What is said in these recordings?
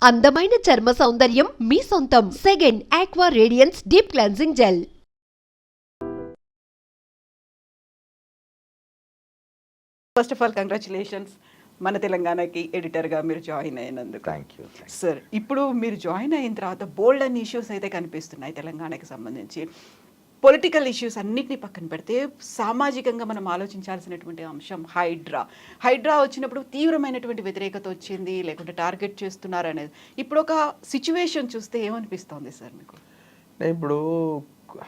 అందమైన చర్మ సౌందర్యం మీ సొంతం. Second aqua radiance deep cleansing gel. First of all congratulations, మన తెలంగాణకి ఎడిటర్గా మీరు జాయిన్ అయినందుకు. థ్యాంక్ యూ సార్, ఇప్పుడు మీరు జాయిన్ అయిన తర్వాత బోల్డ్ అన్ని ఇష్యూస్ అయితే కనిపిస్తున్నాయి తెలంగాణకి సంబంధించి. పొలిటికల్ ఇష్యూస్ అన్నిటిని పక్కన పెడితే సామాజికంగా మనం ఆలోచించాల్సినటువంటి అంశం హైడ్రా వచ్చినప్పుడు తీవ్రమైనటువంటి వ్యతిరేకత వచ్చింది, లేకుంటే టార్గెట్ చేస్తున్నారు అనేది. ఇప్పుడు ఒక సిచ్యువేషన్ చూస్తే ఏమనిపిస్తోంది సార్ మీకు? ఇప్పుడు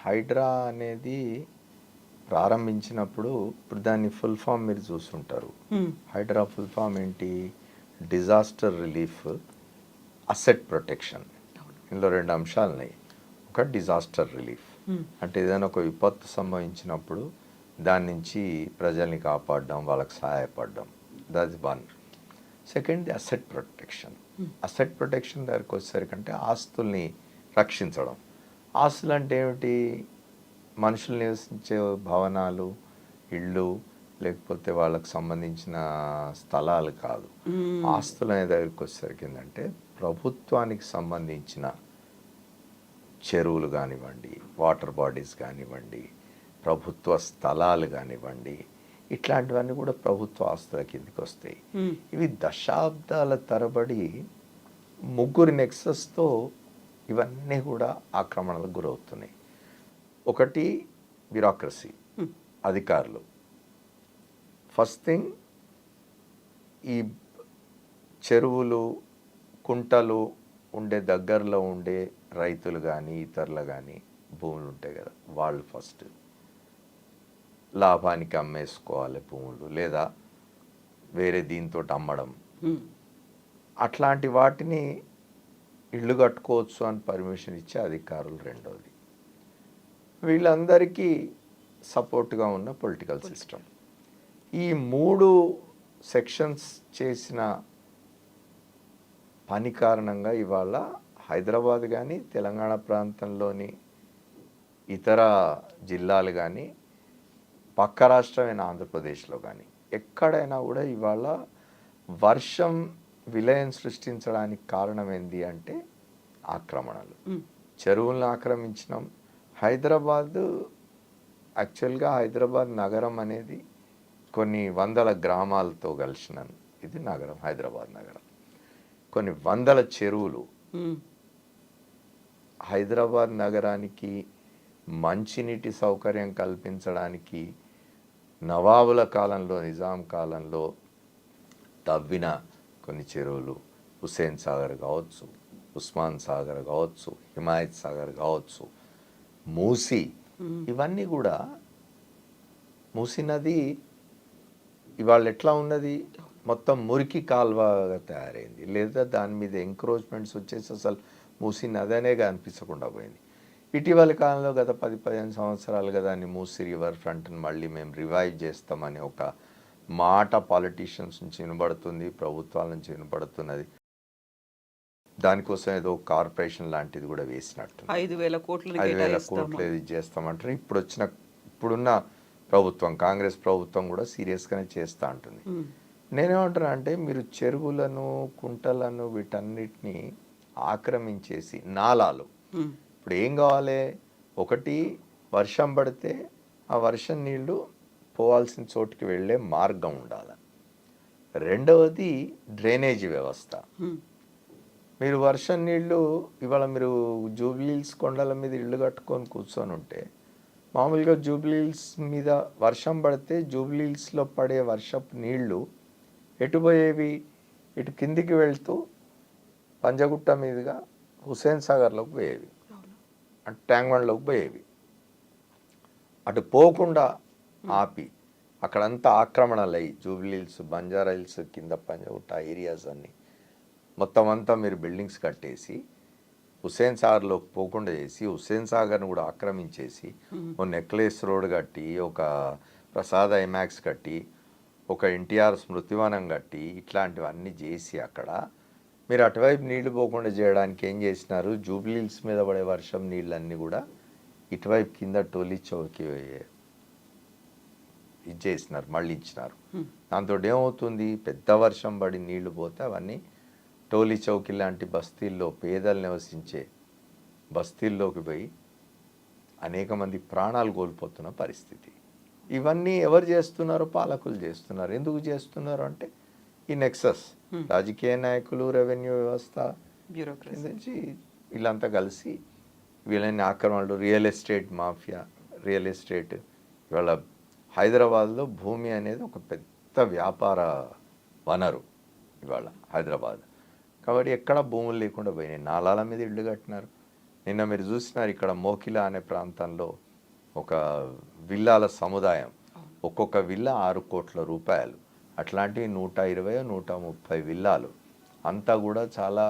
హైడ్రా అనేది ప్రారంభించినప్పుడు ఇప్పుడు దాన్ని ఫుల్ ఫామ్ మీరు చూస్తుంటారు. హైడ్రా ఫుల్ ఫామ్ ఏంటి? Disaster relief, asset protection. ఇందులో రెండు అంశాలు ఉన్నాయి. ఒక డిజాస్టర్ రిలీఫ్ అంటే ఏదైనా ఒక విపత్తు సంభవించినప్పుడు దాని నుంచి ప్రజల్ని కాపాడడం, వాళ్ళకి సహాయపడడం, that is one. Second the asset protection. Asset protection దగ్గరికి వచ్చేసరికంటే ఆస్తుల్ని రక్షించడం. ఆస్తులు అంటే ఏమిటి? మనుషులు నివసించే భవనాలు, ఇళ్ళు, లేకపోతే వాళ్ళకు సంబంధించిన స్థలాలు కాదు. ఆస్తులు అనే దగ్గరికి వచ్చేసరికి ఏంటంటే ప్రభుత్వానికి సంబంధించిన చెరువులు కానివ్వండి, వాటర్ బాడీస్ కానివ్వండి, ప్రభుత్వ స్థలాలు కానివ్వండి, ఇట్లాంటివన్నీ కూడా ప్రభుత్వ ఆస్తుల కిందకి వస్తాయి. ఇవి దశాబ్దాల తరబడి ముగ్గురు నెక్సస్తో ఇవన్నీ కూడా ఆక్రమణలకు గురవుతున్నాయి. ఒకటి బ్యూరోక్రసీ, అధికారులు. ఫస్ట్ థింగ్, ఈ చెరువులు, కుంటలు ఉండే దగ్గరలో ఉండే రైతులు కానీ ఇతరులు కానీ భూములు ఉంటాయి కదా, వాళ్ళు ఫస్ట్ లాభానికి అమ్మేసుకోవాలి భూములు, లేదా వేరే దీంతో అమ్మడం. అట్లాంటి వాటిని ఇళ్ళు కట్టుకోవచ్చు అని పర్మిషన్ ఇచ్చే అధికారులు రెండోది. వీళ్ళందరికీ సపోర్ట్గా ఉన్న పొలిటికల్ సిస్టమ్. ఈ మూడు సెక్షన్స్ చేసిన పని కారణంగా ఇవాళ హైదరాబాద్ కానీ తెలంగాణ ప్రాంతంలోని ఇతర జిల్లాలు కానీ పక్క రాష్ట్రమైన ఆంధ్రప్రదేశ్లో కానీ ఎక్కడైనా కూడా ఇవాళ వర్షం విలయం సృష్టించడానికి కారణం ఏంది అంటే ఆక్రమణలు. చెరువులను ఆక్రమించినాం. యాక్చువల్గా హైదరాబాద్ నగరం అనేది కొన్ని వందల గ్రామాలతో కలిసిన ఇది నగరం, హైదరాబాద్ నగరం. కొన్ని వందల చెరువులు. హైదరాబాద్ నగరానికి మంచినీటి సౌకర్యం కల్పించడానికి నవాబుల కాలంలో, నిజాం కాలంలో తవ్విన కొన్ని చెరువులు, హుస్సేన్ సాగర్ కావచ్చు, ఉస్మాన్ సాగర్ కావచ్చు, హిమాయత్ సాగర్ కావచ్చు, మూసీ, ఇవన్నీ కూడా. మూసీ నది ఇవాళ ఎట్లా ఉన్నది? మొత్తం మురికి కాల్వగా తయారైంది. లేదా దాని మీద ఎంక్రోచ్మెంట్స్ వచ్చేసి అసలు మూసీ నది అనేగా అనిపించకుండా పోయింది. ఇటీవలి కాలంలో గత 10-15 సంవత్సరాలుగా దాన్ని మూసీ రివర్ ఫ్రంట్ని మళ్ళీ మేము రివైవ్ చేస్తామని ఒక మాట పాలిటీషియన్స్ నుంచి వినబడుతుంది, ప్రభుత్వాల నుంచి వినబడుతున్నది. దానికోసం ఏదో కార్పొరేషన్ లాంటిది కూడా వేసినట్టు 5,000 కోట్లు ఇది చేస్తామంటారు. ఇప్పుడున్న ప్రభుత్వం, కాంగ్రెస్ ప్రభుత్వం కూడా సీరియస్గానే చేస్తూ ఉంటుంది. నేనేమంటున్నా అంటే మీరు చెరువులను, కుంటలను, వీటన్నిటిని ఆక్రమించేసి నాలాలు. ఇప్పుడు ఏం కావాలి? ఒకటి, వర్షం పడితే ఆ వర్షం నీళ్లు పోవాల్సిన చోటుకి వెళ్ళే మార్గం ఉండాలి. రెండవది డ్రైనేజీ వ్యవస్థ. మీరు వర్షం నీళ్లు ఇవాళ మీరు జూబ్లీహిల్స్ కొండల మీద ఇళ్ళు కట్టుకొని కూర్చొని ఉంటే, మామూలుగా జూబ్లీహిల్స్ మీద వర్షం పడితే జూబ్లీహిల్స్లో పడే వర్షపు నీళ్లు ఎటు పోయేవి? ఇటు కిందికి వెళ్తూ పంజగుట్ట మీదుగా హుస్సేన్ సాగర్లోకి పోయేవి, అంటే ట్యాంక్ బండ్లోకి పోయేవి. అటు పోకుండా ఆపి అక్కడంతా ఆక్రమణలు అయ్యి జూబ్లీహిల్స్, బంజారా హిల్స్ కింద పంజగుట్ట ఏరియాస్ అన్నీ మొత్తం అంతా మీరు బిల్డింగ్స్ కట్టేసి హుస్సేన్ సాగర్లోకి పోకుండా చేసి, హుస్సేన్ సాగర్ను కూడా ఆక్రమించేసి, ఒక నెక్లెస్ రోడ్ కట్టి, ఒక ప్రసాద్ ఐమాక్స్ కట్టి, ఒక ఎన్టీఆర్ స్మృతివనం కట్టి, ఇట్లాంటివన్నీ చేసి అక్కడ మీరు అటువైపు నీళ్లు పోకుండా చేయడానికి ఏం చేసినారు? జూబ్లీహిల్స్ మీద పడే వర్షం నీళ్ళన్నీ కూడా ఇటువైపు కింద టోలీ చౌకి ఇది చేసినారు, మళ్ళీ ఇచ్చినారు. దాంతో ఏమవుతుంది? పెద్ద వర్షం పడి నీళ్లు పోతే అవన్నీ టోలీ చౌకి లాంటి బస్తీల్లో పేదలు నివసించే బస్తీల్లోకి పోయి అనేక మంది ప్రాణాలు కోల్పోతున్న పరిస్థితి. ఇవన్నీ ఎవరు చేస్తున్నారు? పాలకులు చేస్తున్నారు. ఎందుకు చేస్తున్నారు అంటే ఈ నెక్సస్ రాజకీయ నాయకులు, రెవెన్యూ వ్యవస్థ, బ్యూరోక్రసీ నుంచి వీళ్ళంతా కలిసి వీళ్ళని ఆక్రమణలు, real estate mafia, real estate. ఇవాళ హైదరాబాద్లో భూమి అనేది ఒక పెద్ద వ్యాపార వనరు ఇవాళ హైదరాబాద్. కాబట్టి ఎక్కడ భూములు లేకుండా పోయినాయి, నాలాల మీద ఇళ్ళు కట్టినారు. నిన్న మీరు చూసినారు ఇక్కడ మోకిలా అనే ప్రాంతంలో ఒక విల్లాల సముదాయం, ఒక్కొక్క విల్లా 6 కోట్ల రూపాయలు. అట్లాంటివి 120, 130 విల్లాలు. అంతా కూడా చాలా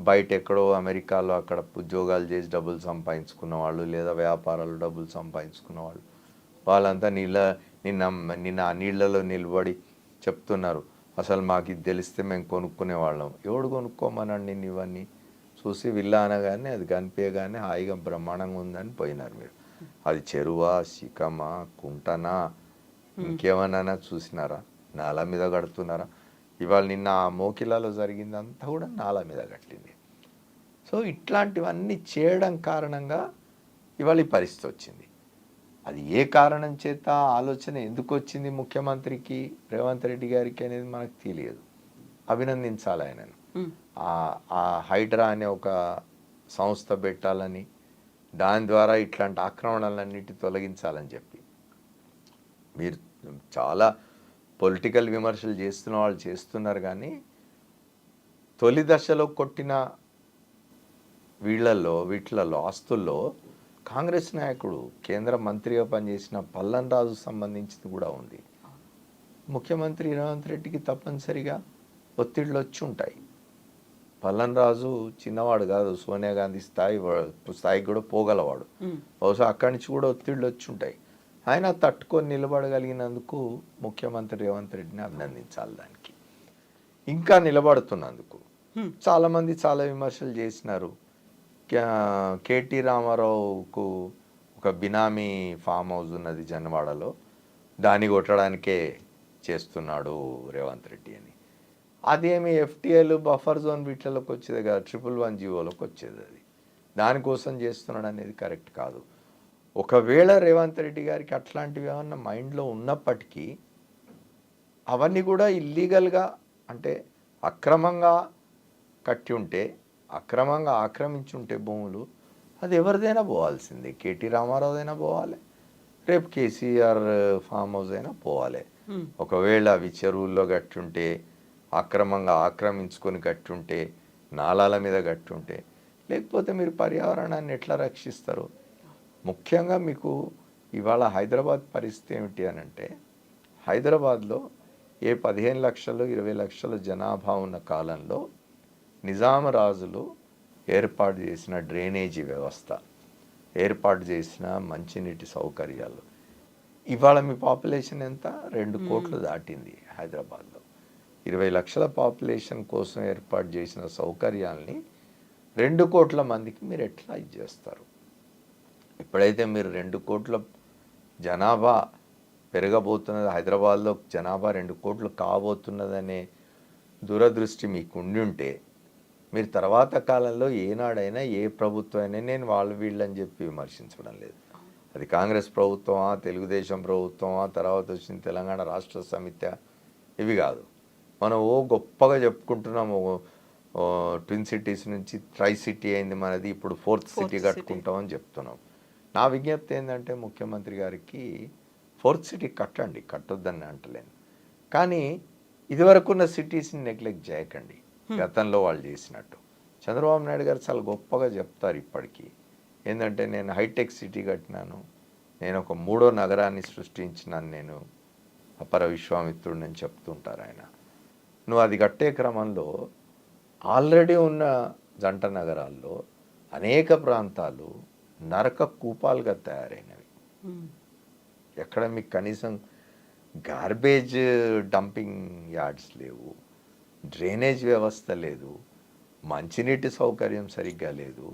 బయట ఎక్కడో అమెరికాలో అక్కడ ఉద్యోగాలు చేసి డబ్బులు సంపాదించుకున్న వాళ్ళు, లేదా వ్యాపారాలు డబ్బులు సంపాదించుకున్న వాళ్ళు, వాళ్ళంతా నిన్న ఆ నీళ్ళలో నిలబడి చెప్తున్నారు, అసలు మాకు ఇది తెలిస్తే మేము కొనుక్కునే వాళ్ళం. ఎవడు కొనుక్కోమనండి నిన్ను? ఇవన్నీ చూసి విల్లా అనగానే అది కనిపించగానే హాయిగా బ్రహ్మాండంగా ఉందని పోయినారు మీరు. అది చెరువా, శిఖమా, కుంటనా, ఇంకేమన్నా చూసినారా? నాలా మీద కడుతున్నారా? ఇవాళ నిన్న ఆ మోకిలాలో జరిగిందంతా కూడా నాలా మీద కట్టింది. సో ఇట్లాంటివన్నీ చేయడం కారణంగా ఇవాళ ఈ పరిస్థితి వచ్చింది. అది ఏ కారణం చేత ఆలోచన ఎందుకు వచ్చింది ముఖ్యమంత్రికి, రేవంత్ రెడ్డి గారికి అనేది మనకు తెలియదు. అభినందించాలి ఆయనను. ఆ హైడ్రా అనే ఒక సంస్థ పెట్టాలని, దాని ద్వారా ఇట్లాంటి ఆక్రమణలన్నిటి తొలగించాలని చెప్పి. మీరు చాలా పొలిటికల్ విమర్శలు చేస్తున్న వాళ్ళు చేస్తున్నారు, కానీ తొలి దశలో కొట్టిన వీటిలలో ఆస్తుల్లో కాంగ్రెస్ నాయకుడు, కేంద్ర మంత్రిగా పనిచేసిన పల్లన్ రాజు సంబంధించింది కూడా ఉంది. ముఖ్యమంత్రి రేవంత్ రెడ్డికి తప్పనిసరిగా ఒత్తిళ్ళు వచ్చి ఉంటాయి. పల్లన్ రాజు చిన్నవాడు కాదు, సోనియా గాంధీ స్థాయికి కూడా పోగలవాడు. బహుశా అక్కడి నుంచి కూడా ఒత్తిళ్ళు వచ్చి ఉంటాయి. ఆయన తట్టుకొని నిలబడగలిగినందుకు ముఖ్యమంత్రి రేవంత్ రెడ్డిని అభినందించాలి. దానికి ఇంకా నిలబడుతున్నందుకు చాలామంది చాలా విమర్శలు చేసినారు. కేటీ రామారావుకు ఒక బినామీ ఫామ్ హౌస్ ఉన్నది జన్వాడలో, దాన్ని కొట్టడానికే చేస్తున్నాడు రేవంత్ రెడ్డి అని. అదేమి ఎఫ్టీఐలు, బఫర్ జోన్ వీటిలోకి వచ్చేది కదా, 111 జీవోలోకి వచ్చేది. అది దానికోసం చేస్తున్నాడు అనేది కరెక్ట్ కాదు. ఒకవేళ రేవంత్ రెడ్డి గారికి అట్లాంటివి ఏమన్నా మైండ్లో ఉన్నప్పటికీ అవన్నీ కూడా ఇల్లీగల్గా, అంటే అక్రమంగా కట్టి ఉంటే, అక్రమంగా ఆక్రమించుంటే భూములు, అది ఎవరిదైనా పోవాల్సిందే. కేటీ రామారావుదైనా పోవాలి, రేపు కేసీఆర్ ఫామ్ హౌస్ అయినా పోవాలి. ఒకవేళ అవి చెరువుల్లో కట్టుంటే, అక్రమంగా ఆక్రమించుకొని కట్టుంటే, నాలాల మీద కట్టుంటే, లేకపోతే మీరు పర్యావరణాన్ని ఎట్లా రక్షిస్తారు? ముఖ్యంగా మీకు ఇవాళ హైదరాబాద్ పరిస్థితి ఏమిటి అని అంటే, హైదరాబాద్లో ఏ 15 లక్షలు 20 లక్షల జనాభా ఉన్న కాలంలో నిజాం రాజులు ఏర్పాటు చేసిన డ్రైనేజీ వ్యవస్థ, ఏర్పాటు చేసిన మంచినీటి సౌకర్యాలు, ఇవాళ మీ పాపులేషన్ ఎంత? 2 కోట్లు దాటింది హైదరాబాద్లో. 20 లక్షల పాపులేషన్ కోసం ఏర్పాటు చేసిన సౌకర్యాల్ని 2 కోట్ల మందికి మీరు ఎట్లా ఇచ్చేస్తారు? ఇప్పుడైతే మీరు 2 కోట్ల జనాభా పెరగబోతున్నది, హైదరాబాద్లో జనాభా 2 కోట్లు కాబోతున్నదనే దూరదృష్టి మీకు ఉండి ఉంటే, మీరు తర్వాత కాలంలో ఏనాడైనా ఏ ప్రభుత్వం అయినా, నేను వాళ్ళు వీళ్ళని చెప్పి విమర్శించడం లేదు, అది కాంగ్రెస్ ప్రభుత్వమా, తెలుగుదేశం ప్రభుత్వమా, తర్వాత వచ్చిన తెలంగాణ రాష్ట్ర సమితి, ఇవి కాదు. మనం గొప్పగా చెప్పుకుంటున్నాము, ట్విన్ సిటీస్ నుంచి ట్రై సిటీ అయింది మనది, ఇప్పుడు 4th సిటీ కట్టుకుంటామని చెప్తున్నాం. నా విజ్ఞప్తి ఏంటంటే ముఖ్యమంత్రి గారికి, 4th సిటీ కట్టండి, కట్టొద్దని అంటలేను, కానీ ఇదివరకున్న సిటీస్ని నెగ్లెక్ట్ చేయకండి. గతంలో వాళ్ళు చేసినట్టు చంద్రబాబు నాయుడు గారు చాలా గొప్పగా చెప్తారు ఇప్పటికీ. ఏంటంటే, నేను హైటెక్ సిటీ కట్టినాను, నేను ఒక 3వ నగరాన్ని సృష్టించినాను, నేను అపర విశ్వామిత్రుడిని అని చెప్తుంటారు ఆయన. నువ్వు అది కట్టే క్రమంలో ఆల్రెడీ ఉన్న జంట నగరాల్లో అనేక ప్రాంతాలు నరక కూపాలుగా తయారైనవి. ఎక్కడ మీకు కనీసం గార్బేజ్ డంపింగ్ యార్డ్స్ లేవు, డ్రైనేజ్ వ్యవస్థ లేదు, మంచినీటి సౌకర్యం సరిగ్గా లేదు,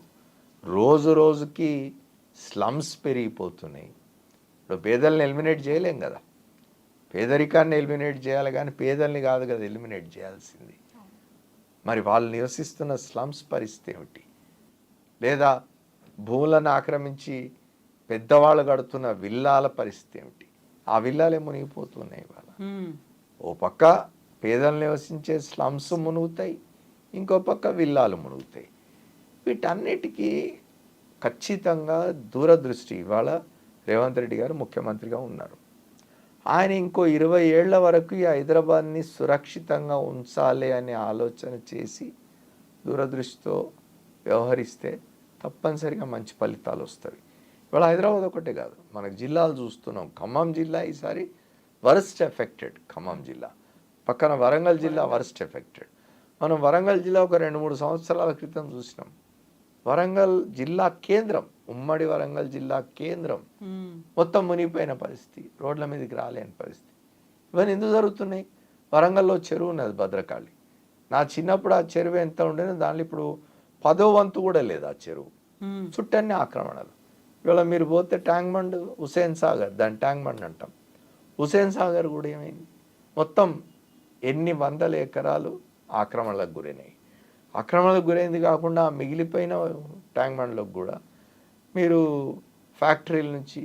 రోజు రోజుకి స్లమ్స్ పెరిగిపోతున్నాయి. ఇప్పుడు పేదల్ని ఎలిమినేట్ చేయలేం కదా, పేదరికాన్ని ఎలిమినేట్ చేయాలి, కానీ పేదల్ని కాదు కదా ఎలిమినేట్ చేయాల్సింది. మరి వాళ్ళు నివసిస్తున్న స్లమ్స్ పరిస్థితి ఏమిటి? లేదా భూములను ఆక్రమించి పెద్దవాళ్ళు కడుతున్న విల్లాల పరిస్థితి ఏమిటి? ఆ విల్లాలే మునిగిపోతున్నాయి ఇవాళ. ఓ పక్క పేదలు నివసించే స్లమ్స్ మునుగుతాయి, ఇంకో పక్క విల్లాలు మునుగుతాయి. వీటన్నిటికీ ఖచ్చితంగా దూరదృష్టి. ఇవాళ రేవంత్ రెడ్డి గారు ముఖ్యమంత్రిగా ఉన్నారు. ఆయన ఇంకో 20 ఏళ్ల వరకు ఈ హైదరాబాద్ని సురక్షితంగా ఉంచాలి అనే ఆలోచన చేసి దూరదృష్టితో వ్యవహరిస్తే తప్పనిసరిగా మంచి ఫలితాలు వస్తాయి. ఇవాళ హైదరాబాద్ ఒకటే కాదు, మనకు జిల్లాలు చూస్తున్నాం. ఖమ్మం జిల్లా ఈసారి వరస్ట్ ఎఫెక్టెడ్. ఖమ్మం జిల్లా పక్కన వరంగల్ జిల్లా వరస్ట్ ఎఫెక్టెడ్. మనం వరంగల్ జిల్లా ఒక 2-3 సంవత్సరాల క్రితం చూసినాం. వరంగల్ జిల్లా కేంద్రం, ఉమ్మడి వరంగల్ జిల్లా కేంద్రం మొత్తం మునిగిపోయిన పరిస్థితి, రోడ్ల మీదకి రాలేని పరిస్థితి. ఇవన్నీ ఎందుకు జరుగుతున్నాయి? వరంగల్లో చెరువు ఉన్నది భద్రకాళి. నా చిన్నప్పుడు ఆ చెరువు ఎంత ఉండేనో దానిలో ఇప్పుడు 10వ వంతు కూడా లేదు ఆ చెరువు. చుట్టన్ని ఆక్రమణలు. ఇవాళ మీరు పోతే ట్యాంక్ బండ్, హుసేన్ సాగర్, దాని ట్యాంక్ బండ్ అంటాం, హుసేన్ సాగర్ కూడా ఏమైంది? మొత్తం ఎన్ని వందల ఎకరాలు ఆక్రమణలకు గురైనాయి. ఆక్రమణలకు గురైంది కాకుండా మిగిలిపోయిన ట్యాంక్ బండ్లకు కూడా మీరు ఫ్యాక్టరీల నుంచి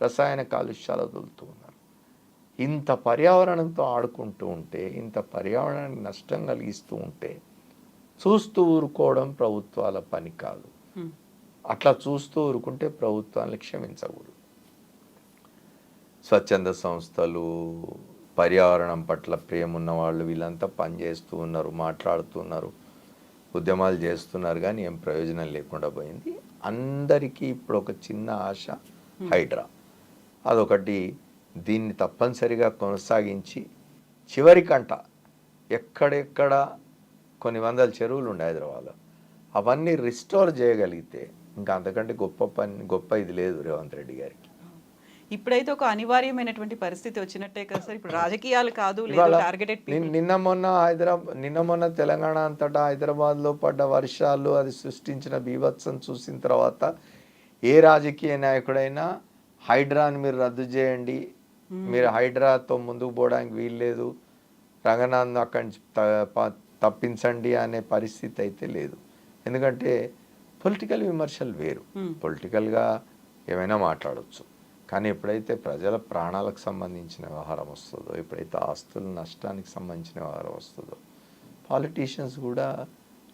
రసాయన కాలుష్యాలు వదులుతూ ఉన్నారు. ఇంత పర్యావరణంతో ఆడుకుంటూ ఉంటే, ఇంత పర్యావరణానికి నష్టం కలిగిస్తూ ఉంటే చూస్తూ ఊరుకోవడం ప్రభుత్వాల పని కాదు. అట్లా చూస్తూ ఊరుకుంటే ప్రభుత్వాన్ని క్షమించకూడదు. స్వచ్ఛంద సంస్థలు, పర్యావరణం పట్ల ప్రేమ ఉన్న వాళ్ళు వీళ్ళంతా పనిచేస్తూ ఉన్నారు, మాట్లాడుతున్నారు, ఉద్యమాలు చేస్తున్నారు, కానీ ఏం ప్రయోజనం లేకుండా పోయింది. అందరికీ ఇప్పుడు ఒక చిన్న ఆశ, హైడ్రా. అదొకటి. దీన్ని తప్పనిసరిగా కొనసాగించి చివరికంట ఎక్కడెక్కడ కొన్ని వందల చెరువులు ఉండే హైదరాబాద్లో అవన్నీ రిస్టోర్ చేయగలిగితే ఇంకా అంతకంటే గొప్ప ఇది లేదు రేవంత్ రెడ్డి గారికి. ఇప్పుడైతే ఒక అనివార్యమైనటువంటి పరిస్థితి వచ్చినట్టే కదా సార్. ఇప్పుడు రాజకీయాలు కాదు, టార్గెటెడ్. నిన్న మొన్న తెలంగాణ అంతటా హైదరాబాద్లో పడ్డ వర్షాలు, అది సృష్టించిన బీభత్సం చూసిన తర్వాత ఏ రాజకీయ నాయకుడైనా హైడ్రాని మీరు రద్దు చేయండి, మీరు హైడ్రాతో ముందుకు పోవడానికి వీల్లేదు, రంగనాథ్ను అక్కడి నుంచి తప్పించండి అనే పరిస్థితి అయితే లేదు. ఎందుకంటే పొలిటికల్ విమర్శలు వేరు, పొలిటికల్గా ఏమైనా మాట్లాడవచ్చు. కానీ ఎప్పుడైతే ప్రజల ప్రాణాలకు సంబంధించిన వ్యవహారం వస్తుందో, ఎప్పుడైతే ఆస్తుల నష్టానికి సంబంధించిన వ్యవహారం వస్తుందో, పాలిటీషియన్స్ కూడా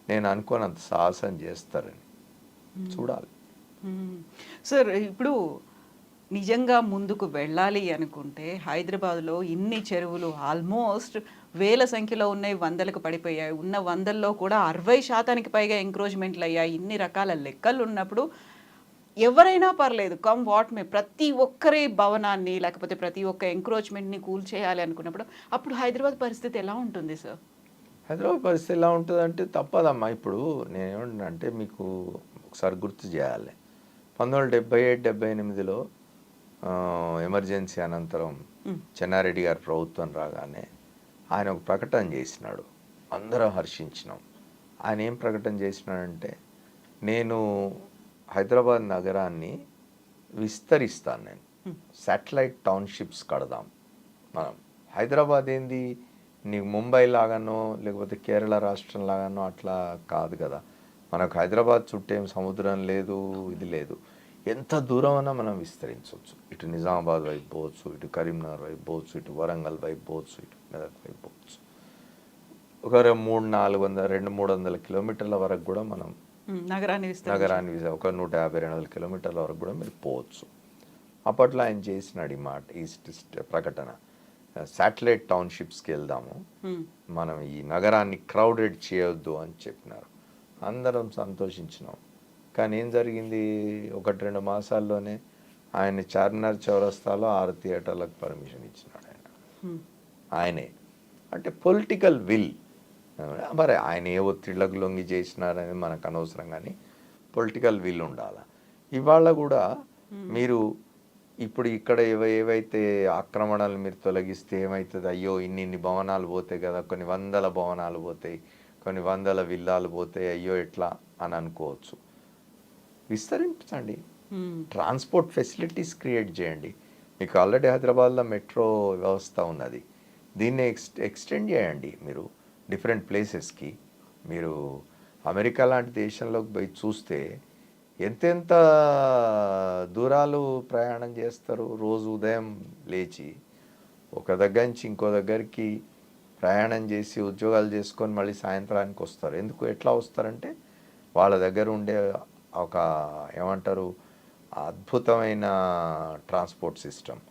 నేను అనుకోనంత సాహసం చేస్తారని చూడాలి. సార్, ఇప్పుడు నిజంగా ముందుకు వెళ్ళాలి అనుకుంటే హైదరాబాద్లో ఇన్ని చెరువులు ఆల్మోస్ట్ వేల సంఖ్యలో ఉన్నాయి, వందలకు పడిపోయాయి. ఉన్న 100లో కూడా 60% పైగా ఎంక్రోచ్మెంట్లు అయ్యాయి. ఇన్ని రకాల లెక్కలు ఉన్నప్పుడు ఎవరైనా పర్లేదు, కమ్ వాట్ మే, ప్రతి ఒక్కరి భవనాన్ని లేకపోతే ప్రతి ఒక్క ఎంక్రోచ్మెంట్ని కూల్చేయాలి అనుకున్నప్పుడు అప్పుడు హైదరాబాద్ పరిస్థితి ఎలా ఉంటుంది సార్? హైదరాబాద్ పరిస్థితి ఎలా ఉంటుంది అంటే తప్పదమ్మా. ఇప్పుడు నేనేమంటున్నానంటే మీకు ఒకసారి గుర్తు చేయాలి. 1977-78లో ఎమర్జెన్సీ అనంతరం చెన్నారెడ్డి గారి ప్రభుత్వం రాగానే ఆయన ఒక ప్రకటన చేసినాడు, అందరం హర్షించినాం. ఆయన ఏం ప్రకటన చేసినాడంటే, నేను హైదరాబాద్ నగరాన్ని విస్తరిస్తాను, నేను శాటిలైట్ టౌన్షిప్స్ కడదాం. మనం హైదరాబాద్ ఏంది నీకు ముంబై లాగానో లేకపోతే కేరళ రాష్ట్రం లాగానో అట్లా కాదు కదా. మనకు హైదరాబాద్ చుట్టూ ఏం సముద్రం లేదు, ఇది లేదు. ఎంత దూరం అయినా మనం విస్తరించవచ్చు. ఇటు నిజామాబాద్ వైపు పోవచ్చు, ఇటు కరీంనగర్ వైపు పోవచ్చు, ఇటు వరంగల్ వైపు పోవచ్చు, ఇటు మెదక్ వైపు పోవచ్చు. ఒక 300-400-200-300 కిలోమీటర్ల వరకు కూడా మనం నగరాన్ని ఒక 150-200 కిలోమీటర్ల వరకు కూడా మీరు పోవచ్చు. అప్పట్లో ఆయన చేసినాడు ఈ మాట, ఈ ప్రకటన, శాటిలైట్ టౌన్షిప్స్కి వెళ్దాము, మనం ఈ నగరాన్ని క్రౌడెడ్ చేయొద్దు అని చెప్పినారు. అందరం సంతోషించినాం. కానీ ఏం జరిగింది, 1-2 మాసాల్లోనే ఆయన చార్మినార్ చౌరస్తాలో 6 థియేటర్లకు పర్మిషన్ ఇచ్చినాడు ఆయనే. అంటే పొలిటికల్ విల్. మరి ఆయన ఏ ఒత్తిళ్లకు లొంగి చేసినారనేది మనకు అనవసరం, కానీ పొలిటికల్ విల్ ఉండాలి. ఇవాళ కూడా మీరు ఇప్పుడు ఇక్కడ ఏవైతే ఆక్రమణలు మీరు తొలగిస్తే ఏమవుతుంది, అయ్యో ఇన్ని భవనాలు పోతాయి కదా, కొన్ని వందల భవనాలు పోతాయి, కొన్ని వందల విల్లాలు పోతాయి, అయ్యో ఎట్లా అని అనుకోవచ్చు. విస్తరించండి, ట్రాన్స్పోర్ట్ ఫెసిలిటీస్ క్రియేట్ చేయండి. మీకు ఆల్రెడీ హైదరాబాద్లో మెట్రో వ్యవస్థ ఉన్నది, దీన్ని ఎక్స్టెండ్ చేయండి మీరు డిఫరెంట్ ప్లేసెస్కి. మీరు అమెరికా లాంటి దేశంలోకి పోయి చూస్తే ఎంతెంత దూరాలు ప్రయాణం చేస్తారు. రోజు ఉదయం లేచి ఒక దగ్గర నుంచి ఇంకో దగ్గరికి ప్రయాణం చేసి ఉద్యోగాలు చేసుకొని మళ్ళీ సాయంత్రానికి వస్తారు. ఎందుకు ఎట్లా వస్తారంటే వాళ్ళ దగ్గర ఉండే ఒక ఏమంటారు అద్భుతమైన ట్రాన్స్పోర్ట్ సిస్టమ్,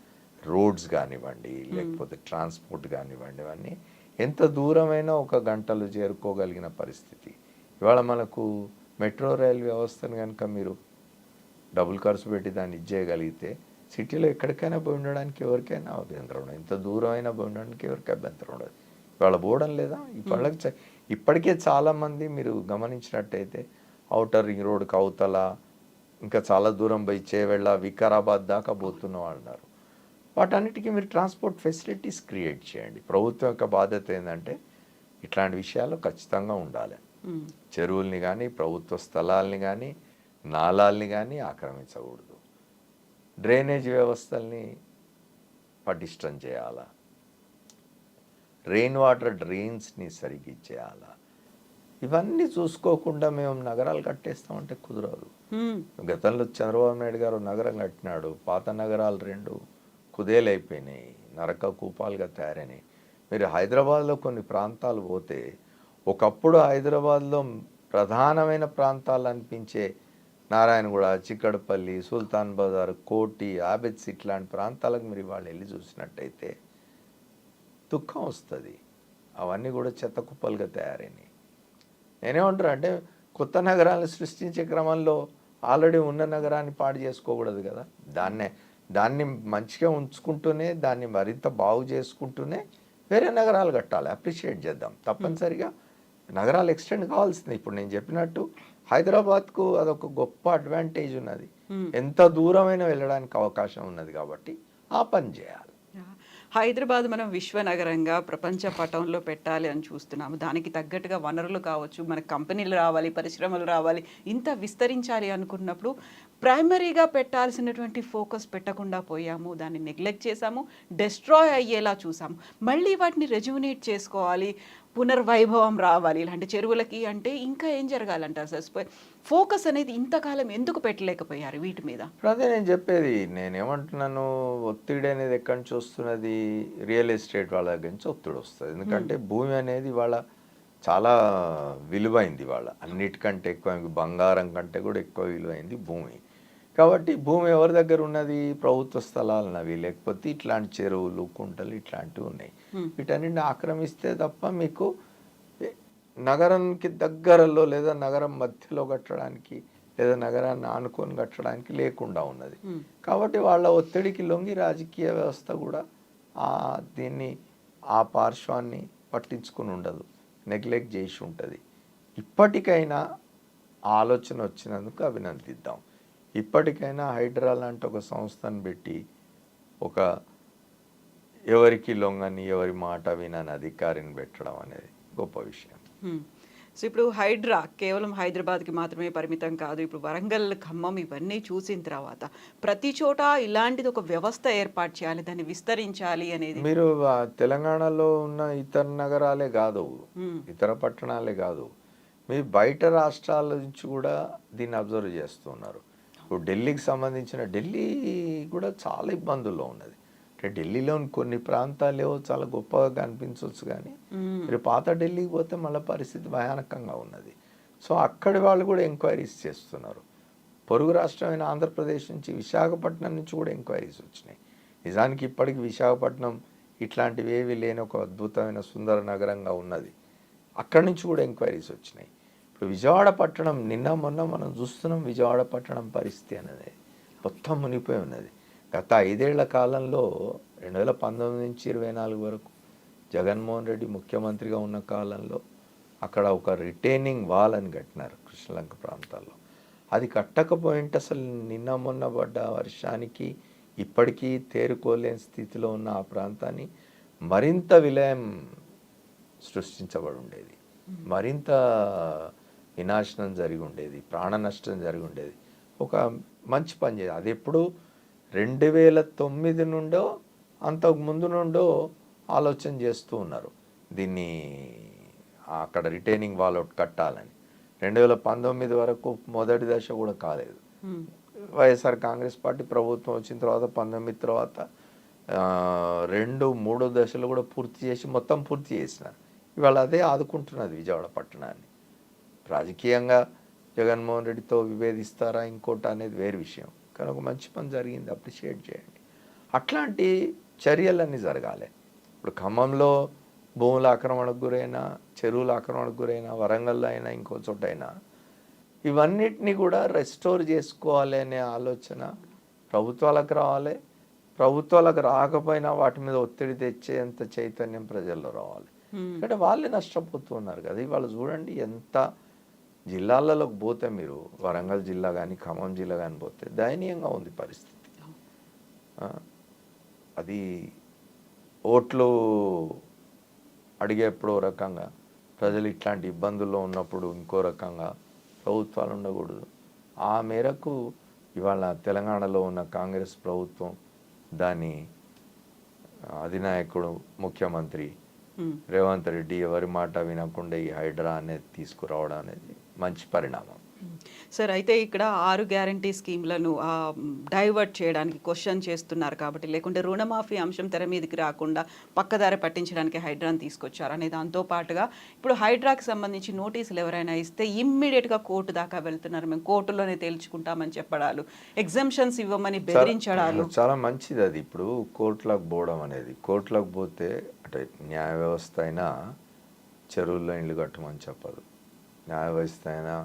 రోడ్స్ కానివ్వండి, లేకపోతే ట్రాన్స్పోర్ట్ కానివ్వండి, ఇవన్నీ ఎంత దూరమైనా ఒక గంటలు చేరుకోగలిగిన పరిస్థితి. ఇవాళ మనకు మెట్రో రైల్ వ్యవస్థను కనుక మీరు డబ్బులు ఖర్చు పెట్టి దాన్ని ఇచ్చేయగలిగితే సిటీలో ఎక్కడికైనా పోయి ఉండడానికి ఎవరికైనా అభ్యంతరం ఉండదు. ఎంత దూరం అయినా పోయి ఉండడానికి ఎవరికి అభ్యంతరం ఉండదు. ఇవాళ పోవడం లేదా? ఇప్పటికే చాలామంది మీరు గమనించినట్టయితే ఔటర్ రింగ్ రోడ్కి అవతల ఇంకా చాలా దూరం పోయి చేవెళ్ళ, వికారాబాద్ దాకా పోతున్న వాళ్ళు ఉన్నారు. వాటన్నిటికీ మీరు ట్రాన్స్పోర్ట్ ఫెసిలిటీస్ క్రియేట్ చేయండి. ప్రభుత్వం యొక్క బాధ్యత ఏంటంటే ఇట్లాంటి విషయాలు ఖచ్చితంగా ఉండాలి. చెరువుల్ని కానీ, ప్రభుత్వ స్థలాల్ని కానీ, నాలాల్ని కానీ ఆక్రమించకూడదు. డ్రైనేజ్ వ్యవస్థల్ని పటిష్టం చేయాలా, రెయిన్ వాటర్ డ్రైన్స్ని సరిగ్గా ఇచ్చేయాలా. ఇవన్నీ చూసుకోకుండా మేము నగరాలు కట్టేస్తామంటే కుదరదు. గతంలో చంద్రబాబు నాయుడు గారు నగరం కట్టినాడు. పాత నగరాలు 2 కుదేలైపోయినాయి, నరక కూపాలుగా తయారైనాయి. మీరు హైదరాబాద్లో కొన్ని ప్రాంతాలు పోతే ఒకప్పుడు హైదరాబాద్లో ప్రధానమైన ప్రాంతాలు అనిపించే నారాయణగూడ, చిక్కడపల్లి, సుల్తాన్ బజార్, కోటి, ఆబెద్ సిట్ లాంటి ప్రాంతాలకు మీరు ఇవాళ వెళ్ళి చూసినట్టయితే దుఃఖం వస్తుంది. అవన్నీ కూడా చెత్త కుప్పలుగా తయారైనాయి. నేనేమంటారు అంటే కొత్త నగరాలను సృష్టించే క్రమంలో ఆల్రెడీ ఉన్న నగరాన్ని పాడు చేసుకోకూడదు కదా. దాన్ని మంచిగా ఉంచుకుంటూనే, దాన్ని మరింత బాగు చేసుకుంటూనే వేరే నగరాలు కట్టాలి. అప్రిషియేట్ చేద్దాం. తప్పనిసరిగా నగరాలు ఎక్స్టెండ్ కావాల్సింది. ఇప్పుడు నేను చెప్పినట్టు హైదరాబాద్కు అదొక గొప్ప అడ్వాంటేజ్ ఉన్నది. ఎంత దూరమైనా వెళ్ళడానికి అవకాశం ఉన్నది కాబట్టి ఆ పని చేయాలి. హైదరాబాద్ మనం విశ్వనగరంగా ప్రపంచ పటంలో పెట్టాలి అని చూస్తున్నాము. దానికి తగ్గట్టుగా వనరులు కావచ్చు, మన కంపెనీలు రావాలి, పరిశ్రమలు రావాలి, ఇంత విస్తరించాలి అనుకున్నప్పుడు ప్రైమరీగా పెట్టాల్సినటువంటి ఫోకస్ పెట్టకుండా పోయాము. దాన్ని నెగ్లెక్ట్ చేసాము, డెస్ట్రాయ్ అయ్యేలా చూసాము. మళ్ళీ వాటిని రెజ్యునేట్ చేసుకోవాలి, పునర్వైభవం రావాలి ఇలాంటి చెరువులకి అంటే ఇంకా ఏం జరగాలంటారు సార్? ఫోకస్ అనేది ఇంతకాలం ఎందుకు పెట్టలేకపోయారు వీటి మీద? అదే నేను చెప్పేది. నేనేమంటున్నాను, ఒత్తిడి అనేది ఎక్కడి నుంచి వస్తున్నది? రియల్ ఎస్టేట్ వాళ్ళ దగ్గర నుంచి ఒత్తిడి వస్తుంది. ఎందుకంటే భూమి అనేది వాళ్ళ చాలా విలువైంది. వాళ్ళ అన్నిటికంటే ఎక్కువ, బంగారం కంటే కూడా ఎక్కువ విలువైంది భూమి. కాబట్టి భూమి ఎవరి దగ్గర ఉన్నది? ప్రభుత్వ స్థలాలున్నవి, లేకపోతే ఇట్లాంటి చెరువులు, కుంటలు ఇట్లాంటివి ఉన్నాయి. వీటన్నిటిని ఆక్రమిస్తే తప్ప మీకు నగరానికి దగ్గరలో లేదా నగరం మధ్యలో కట్టడానికి లేదా నగరాన్ని ఆనుకొని కట్టడానికి లేకుండా ఉన్నది. కాబట్టి వాళ్ళ ఒత్తిడికి లొంగి రాజకీయ వ్యవస్థ కూడా దీన్ని ఆ పార్శ్వాన్ని పట్టించుకుని ఉండదు, నెగ్లెక్ట్ చేసి ఉంటుంది. ఇప్పటికైనా ఆలోచన వచ్చినందుకు అభినందిద్దాం. ఇప్పటికైనా హైడ్రా లాంటి ఒక సంస్థను పెట్టి ఒక ఎవరికి లొంగని, ఎవరి మాట వినని అధికారిని పెట్టడం అనేది గొప్ప విషయం. సో ఇప్పుడు హైడ్రా కేవలం హైదరాబాద్కి మాత్రమే పరిమితం కాదు. ఇప్పుడు వరంగల్, ఖమ్మం ఇవన్నీ చూసిన తర్వాత ప్రతి చోట ఇలాంటిది ఒక వ్యవస్థ ఏర్పాటు చేయాలి, దాన్ని విస్తరించాలి అనేది. మీరు తెలంగాణలో ఉన్న ఇతర నగరాలే కాదు, ఇతర పట్టణాలే కాదు, మీరు బయట రాష్ట్రాల నుంచి కూడా దీన్ని అబ్జర్వ్ చేస్తున్నారు. ఇప్పుడు ఢిల్లీకి సంబంధించిన ఢిల్లీ కూడా చాలా ఇబ్బందుల్లో ఉన్నది. అంటే ఢిల్లీలోని కొన్ని ప్రాంతాలేవో చాలా గొప్పగా కనిపించవచ్చు, కానీ మీరు పాత ఢిల్లీకి పోతే మళ్ళీ పరిస్థితి భయానకంగా ఉన్నది. సో అక్కడి వాళ్ళు కూడా ఎంక్వైరీస్ చేస్తున్నారు. పొరుగు రాష్ట్రమైన ఆంధ్రప్రదేశ్ నుంచి, విశాఖపట్నం నుంచి కూడా ఎంక్వైరీస్ వచ్చినాయి. నిజానికి ఇప్పటికి విశాఖపట్నం ఇట్లాంటివి ఏవి లేని ఒక అద్భుతమైన సుందర నగరంగా ఉన్నది. అక్కడి నుంచి కూడా ఎంక్వైరీస్ వచ్చినాయి. ఇప్పుడు విజయవాడ పట్టణం నిన్న మొన్న మనం చూస్తున్నాం. విజయవాడ పట్టణం పరిస్థితి అనేది మొత్తం మునిగిపోయి ఉన్నది. గత 5 ఏళ్ల కాలంలో 2019 నుంచి 24 వరకు జగన్మోహన్ రెడ్డి ముఖ్యమంత్రిగా ఉన్న కాలంలో అక్కడ ఒక రిటైనింగ్ వాల్ అని కట్టినారు కృష్ణలంక ప్రాంతాల్లో. అది కట్టకపోయింటే అసలు నిన్న మొన్న పడ్డ వర్షానికి ఇప్పటికీ తేరుకోలేని స్థితిలో ఉన్న ఆ ప్రాంతాన్ని మరింత విలయం సృష్టించబడి ఉండేది, మరింత వినాశనం జరిగి ఉండేది, ప్రాణ నష్టం జరిగి ఉండేది. ఒక మంచి పని చేయాలి. అది ఎప్పుడు 2009 నుండో అంతకు ముందు నుండో ఆలోచన చేస్తూ ఉన్నారు. దీన్ని అక్కడ రిటైనింగ్ వాల్ ఒకటి కట్టాలని. 2019 వరకు మొదటి దశ కూడా కాలేదు. వైఎస్ఆర్ కాంగ్రెస్ పార్టీ ప్రభుత్వం వచ్చిన తర్వాత 19 తర్వాత 2-3 దశలు కూడా పూర్తి చేసి మొత్తం పూర్తి చేసినారు. ఇవాళ అదే ఆదుకుంటున్నది విజయవాడ పట్టణాన్ని. రాజకీయంగా జగన్మోహన్ రెడ్డితో విభేదిస్తారా ఇంకోటి అనేది వేరే విషయం, కానీ ఒక మంచి పని జరిగింది, అప్రిషియేట్ చేయండి. అట్లాంటి చర్యలన్నీ జరగాలి. ఇప్పుడు ఖమ్మంలో భూముల ఆక్రమణకు గురైనా, చెరువుల ఆక్రమణకు గురైనా, వరంగల్లో అయినా ఇంకో చోట అయినా ఇవన్నిటిని కూడా రెస్టోర్ చేసుకోవాలి అనే ఆలోచన ప్రభుత్వాలకు రావాలి. ప్రభుత్వాలకు రాకపోయినా వాటి మీద ఒత్తిడి తెచ్చేంత చైతన్యం ప్రజల్లో రావాలి. అంటే వాళ్ళే నష్టపోతున్నారు కదా. ఇవాళ చూడండి, ఎంత జిల్లాలలోకి పోతే మీరు వరంగల్ జిల్లా కానీ ఖమ్మం జిల్లా కానీ పోతే దయనీయంగా ఉంది పరిస్థితి. అది ఓట్లు అడిగేప్పుడు ఓ రకంగా, ప్రజలు ఇట్లాంటి ఇబ్బందుల్లో ఉన్నప్పుడు ఇంకో రకంగా ప్రభుత్వాలు ఉండకూడదు. ఆ మేరకు ఇవాళ తెలంగాణలో ఉన్న కాంగ్రెస్ ప్రభుత్వం దాని అధినాయకుడు ముఖ్యమంత్రి రేవంత్ రెడ్డి ఎవరి మాట వినకుండా ఈ హైడ్రా అనేది తీసుకురావడం అనేది మంచి పరిణామం. సార్, అయితే ఇక్కడ 6 గ్యారంటీ స్కీమ్లను డైవర్ట్ చేయడానికి క్వశ్చన్ చేస్తున్నారు కాబట్టి, లేకుంటే రుణమాఫీ అంశం తెర మీదకి రాకుండా పక్కదారి పట్టించడానికి హైడ్రాని తీసుకొచ్చారు అనే దాంతో పాటుగా ఇప్పుడు హైడ్రాకి సంబంధించి నోటీసులు ఎవరైనా ఇస్తే ఇమ్మీడియట్గా కోర్టు దాకా వెళ్తున్నారు. మేము కోర్టులోనే తేల్చుకుంటామని చెప్పడాలు, ఎగ్జంప్షన్స్ ఇవ్వమని బెదిరించడాలు. చాలా మంచిది అది. ఇప్పుడు కోర్టులకు పోవడం అనేది, కోర్టులకు పోతే అంటే న్యాయ వ్యవస్థ అయినా చెరువుల్లో ఇళ్ళు కట్టమని చెప్పదు, న్యాయ వ్యవస్థ అయినా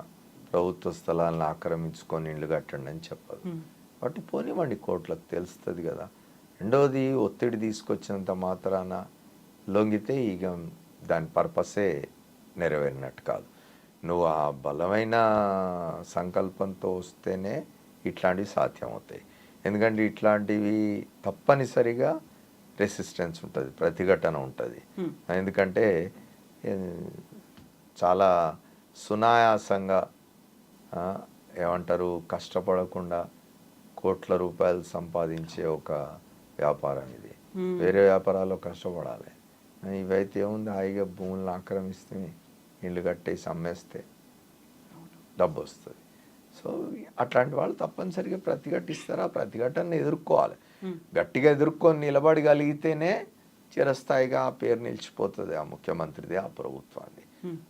ప్రభుత్వ స్థలాలను ఆక్రమించుకొని ఇళ్ళు కట్టండి అని చెప్పదు. కాబట్టి పోనివ్వండి, కోర్టులకు తెలుస్తుంది కదా. రెండవది, ఒత్తిడి తీసుకొచ్చినంత మాత్రాన లొంగితే ఇక దాని పర్పసే నెరవేరినట్టు కాదు. నువ్వు ఆ బలమైన సంకల్పంతో వస్తేనే ఇట్లాంటివి సాధ్యమవుతాయి. ఎందుకంటే ఇట్లాంటివి తప్పనిసరిగా రెసిస్టెన్స్ ఉంటుంది, ప్రతిఘటన ఉంటుంది. ఎందుకంటే చాలా సునాయాసంగా ఏమంటారు, కష్టపడకుండా కోట్ల రూపాయలు సంపాదించే ఒక వ్యాపారం ఇది. వేరే వ్యాపారాల్లో కష్టపడాలి. ఇవైతే ఏముంది, హాయిగా భూములను ఆక్రమిస్తే ఇళ్ళు కట్టేసి అమ్మేస్తే డబ్బు వస్తుంది. సో అట్లాంటి వాళ్ళు తప్పనిసరిగా ప్రతిఘటిస్తారు. ఆ ప్రతిఘటనని ఎదుర్కోవాలి. గట్టిగా ఎదుర్కొని నిలబడగలిగితేనే చిరస్థాయిగా ఆ పేరు నిలిచిపోతుంది, ఆ ముఖ్యమంత్రిది, ఆ ప్రభుత్వాన్ని.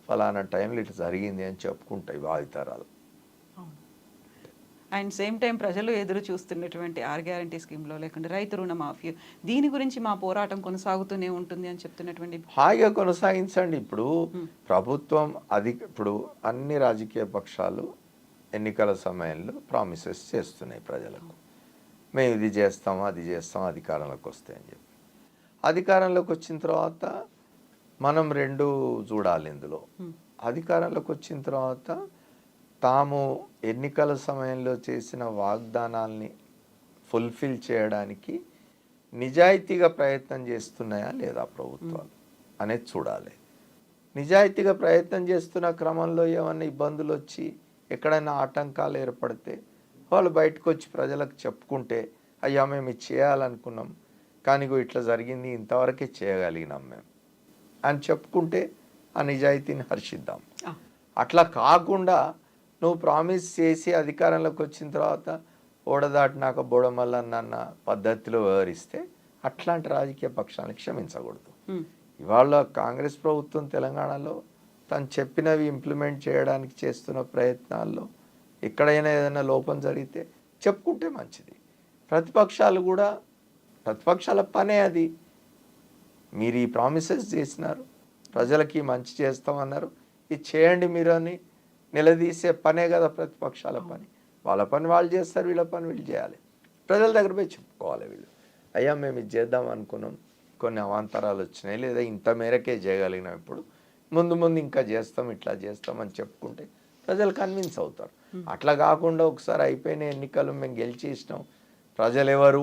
ఫలానా టైంలో ఇట్లా జరిగింది అని చెప్పుకుంటాయి భావితరాలు. అండ్ సేమ్ టైం ప్రజలు ఎదురు చూస్తున్నటువంటి 6 గ్యారంటీ స్కీమ్లో, లేకుంటే రైతు రుణమాఫీ, దీని గురించి మా పోరాటం కొనసాగుతూనే ఉంటుంది అని చెప్తున్నటువంటి. హాయిగా కొనసాగించండి. ఇప్పుడు ప్రభుత్వం ఇప్పుడు అన్ని రాజకీయ పక్షాలు ఎన్నికల సమయంలో ప్రామిసెస్ చేస్తున్నాయి ప్రజలకు. మేము ఇది చేస్తాం, అది చేస్తాం, అధికారంలోకి వస్తే అని చెప్పి. అధికారంలోకి వచ్చిన తర్వాత మనం 2 చూడాలి ఇందులో. అధికారంలోకి వచ్చిన తర్వాత తాము ఎన్నికల సమయంలో చేసిన వాగ్దానాల్ని ఫుల్ఫిల్ చేయడానికి నిజాయితీగా ప్రయత్నం చేస్తున్నాయా లేదా ప్రభుత్వాలు అనేది చూడాలి. నిజాయితీగా ప్రయత్నం చేస్తున్న క్రమంలో ఏమన్నా ఇబ్బందులు వచ్చి ఎక్కడైనా ఆటంకాలు ఏర్పడితే వాళ్ళు బయటకు వచ్చి ప్రజలకు చెప్పుకుంటే, అయ్యా మేము ఇది చేయాలనుకున్నాం కానీ ఇట్లా జరిగింది, ఇంతవరకే చేయగలిగినాం మేము అని చెప్పుకుంటే ఆ నిజాయితీని హర్షిద్దాం. అట్లా కాకుండా నువ్వు ప్రామిస్ చేసి అధికారంలోకి వచ్చిన తర్వాత ఓడదాటినాక బోడమల్లన్న పద్ధతిలో వ్యవహరిస్తే అట్లాంటి రాజకీయ పక్షాలను క్షమించకూడదు. ఇవాళ కాంగ్రెస్ ప్రభుత్వం తెలంగాణలో తను చెప్పినవి ఇంప్లిమెంట్ చేయడానికి చేస్తున్న ప్రయత్నాల్లో ఎక్కడైనా ఏదైనా లోపం జరిగితే చెప్పుకుంటే మంచిది. ప్రతిపక్షాలు కూడా, ప్రతిపక్షాల పనే అది. మీరు ఈ ప్రామిసెస్ చేసినారు, ప్రజలకి మంచి చేస్తామన్నారు, ఇది చేయండి మీరు అని నిలదీసే పనే కదా ప్రతిపక్షాల పని. వాళ్ళ పని వాళ్ళు చేస్తారు, వీళ్ళ పని వీళ్ళు చేయాలి. ప్రజల దగ్గర పోయి చెప్పుకోవాలి వీళ్ళు, అయ్యా మేము ఇది చేద్దాం అనుకున్నాం, కొన్ని అవాంతరాలు వచ్చినాయి, లేదా ఇంత మేరకే చేయగలిగినాం, ఇప్పుడు ముందు ముందు ఇంకా చేస్తాం, ఇట్లా చేస్తాం అని చెప్పుకుంటే ప్రజలు కన్విన్స్ అవుతారు. అట్లా కాకుండా ఒకసారి అయిపోయిన ఎన్నికలు మేము గెలిచేసినాం, ప్రజలు ఎవరు